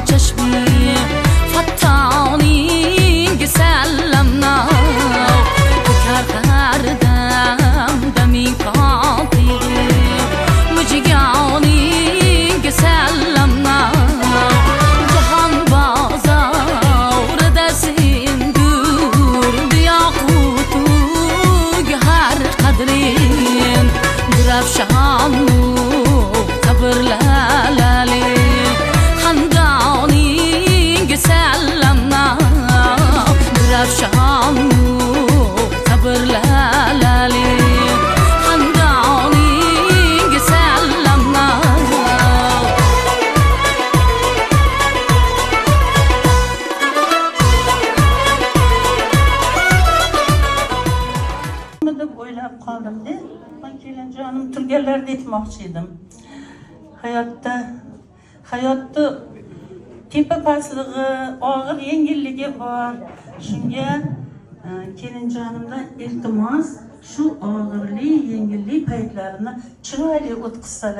چشمی فتانین سلمنا بکر کردم دمی کافی مجگانین سلمنا جهان بازار دستین دور بیا قوتو هر قدرین درفشانو صبر لالی خندانی سلمنا درفشانو صبر لالی خندانی سلمنا O'ylab qoldim-da. Men kelinjonim turganlarda aytmoqchi edim. Hayotda tepa pastligi, og'ir yengilligi bor. Shunga kelinjonimdan iltimos shu og'irlik, yengillik paytlarini chiroyli o'tkazsalar.